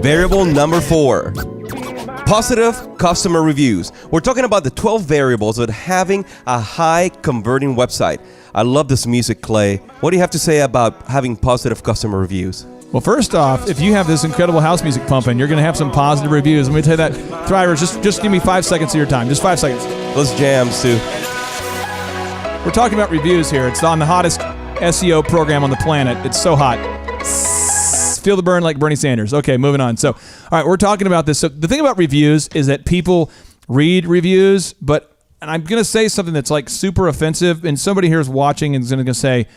Variable number 4. Positive customer reviews. We're talking about the 12 variables of having a high converting website. I love this music, Clay. What do you have to say about having positive customer reviews? Well, first off, if you have this incredible house music pumping, you're going to have some positive reviews. Let me tell you that. Thrivers, just give me 5 seconds of your time. Just 5 seconds. Let's jam, Stu. We're talking about reviews here. It's on the hottest SEO program on the planet. It's so hot. Feel the burn like Bernie Sanders. Okay, moving on. So, all right, we're talking about this. So the thing about reviews is that people read reviews, and I'm going to say something that's like super offensive, and somebody here is watching and is going to say,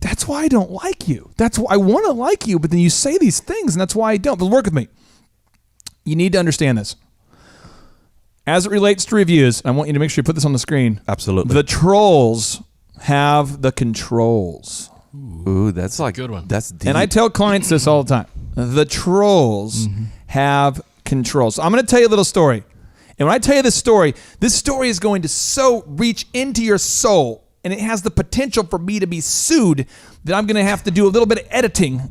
that's why I don't like you. That's why I want to like you, but then you say these things, and that's why I don't. But work with me. You need to understand this. As it relates to reviews, I want you to make sure you put this on the screen. Absolutely. The trolls have the controls. Ooh, that's like a good one. That's deep. And I tell clients this all the time. The trolls have control. So I'm going to tell you a little story. And when I tell you this story is going to so reach into your soul, and it has the potential for me to be sued that I'm going to have to do a little bit of editing.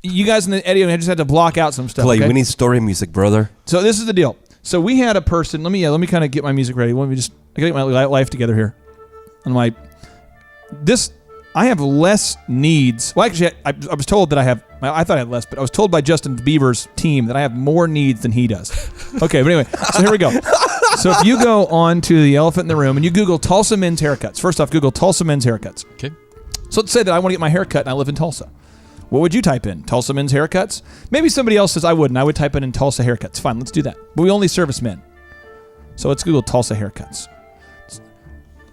You guys in the editing, I just had to block out some stuff. Clay, okay? we need story music, brother. So this is the deal. So we had a person. Let me kind of get my music ready. I got to get my life together here. And I have less needs. Well, actually, I was told that I thought I had less, but I was told by Justin Bieber's team that I have more needs than he does. Okay, but anyway, so here we go. So if you go on to the elephant in the room and you Google Tulsa men's haircuts, first off, Google Tulsa men's haircuts. Okay. So let's say that I want to get my hair cut and I live in Tulsa. What would you type in? Tulsa men's haircuts? Maybe somebody else says I wouldn't. I would type in Tulsa haircuts. Fine, let's do that. But we only service men. So let's Google Tulsa haircuts.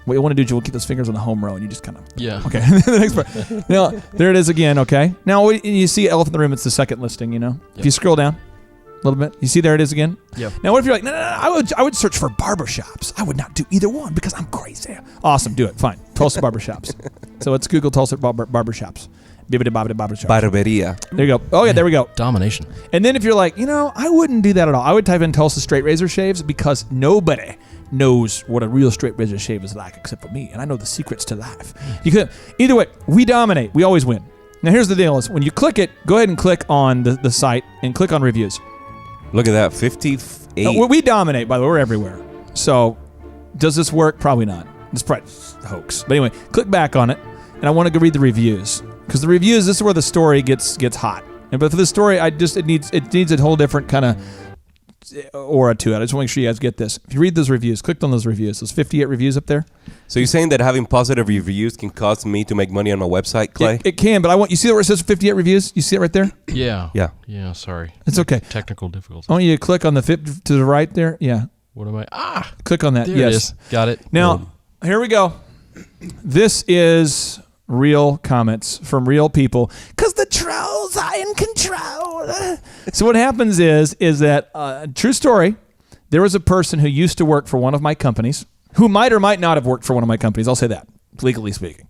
What you want to do is you'll keep those fingers on the home row and you just kind of... Yeah. Okay. The next part. Now, there it is again, okay? Now, you see elephant in the room, it's the second listing, you know? Yep. If you scroll down a little bit, you see there it is again? Yep. Now, what if you're like, no, I would search for barbershops. I would not do either one because I'm crazy. Awesome, do it. Fine. Tulsa barbershops. So let's Google Tulsa barbershops. Bibbidi bobbidi barbershops. Barberia. There you go. Oh, yeah, there we go. Domination. And then if you're like, I wouldn't do that at all. I would type in Tulsa straight razor shaves because nobody knows what a real straight razor shave is like except for me, and I know the secrets to life. You could either way, we dominate. We always win. Now here's the deal: is when you click it, go ahead and click on the site and click on reviews. Look at that, 58. We dominate. By the way, we're everywhere. So does this work? Probably not. It's probably a hoax. But anyway, click back on it, and I want to go read the reviews because the reviews. This is where the story gets hot. But for the story, it needs a whole different kind of aura to it. I just want to make sure you guys get this. If you read those reviews, click on those reviews. Those 58 reviews up there. So you're saying that having positive reviews can cause me to make money on my website, Clay? It can, but you see where it says 58 reviews? You see it right there? Yeah. Yeah. Yeah, sorry. It's okay. Technical difficulties. I want you to click on the to the right there. Yeah. What am I? Click on that. There yes. it is. Got it. Now, here we go. This is real comments from real people because the trolls are in control. So what happens is that, true story, there was a person who used to work for one of my companies who might or might not have worked for one of my companies. I'll say that, legally speaking.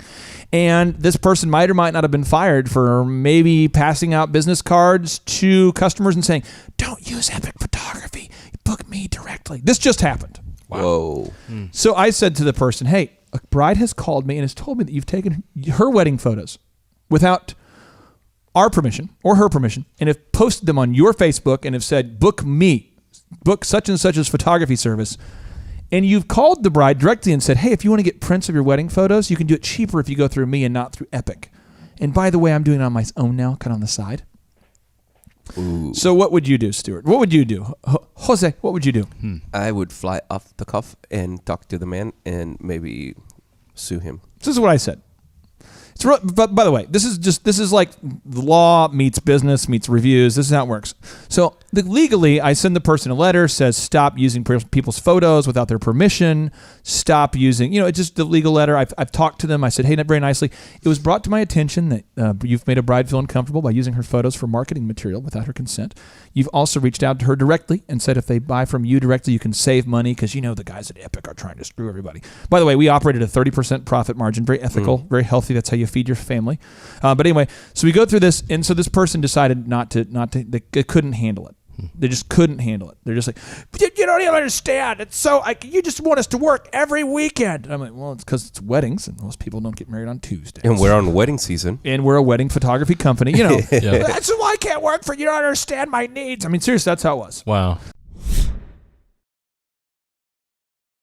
And this person might or might not have been fired for maybe passing out business cards to customers and saying, don't use Epic Photography. Book me directly. This just happened. Wow. Whoa. So I said to the person, hey, a bride has called me and has told me that you've taken her wedding photos without our permission or her permission and have posted them on your Facebook and have said, book such and such's photography service. And you've called the bride directly and said, hey, if you want to get prints of your wedding photos, you can do it cheaper if you go through me and not through Epic. And by the way, I'm doing it on my own now, kind of on the side. Ooh. So what would you do, Stuart? What would you do? Jose, what would you do? I would fly off the cuff and talk to the man and maybe sue him. This is what I said. But by the way, this is like law meets business meets reviews. This is how it works. So legally, I send the person a letter, says stop using people's photos without their permission. Stop using, it's just the legal letter. I've talked to them. I said, hey, very nicely. It was brought to my attention that you've made a bride feel uncomfortable by using her photos for marketing material without her consent. You've also reached out to her directly and said if they buy from you directly, you can save money because the guys at Epic are trying to screw everybody. By the way, we operated a 30% profit margin, very ethical, very healthy. That's how you feed your family. But anyway, so we go through this, and so this person decided not to they couldn't handle it. They just couldn't handle it. They're just like, you don't even understand. It's so you just want us to work every weekend. And I'm like, well, it's because it's weddings, and most people don't get married on Tuesdays. And we're on wedding season. And we're a wedding photography company. That's why I can't work for you. Don't understand my needs. I mean, seriously, that's how it was. Wow.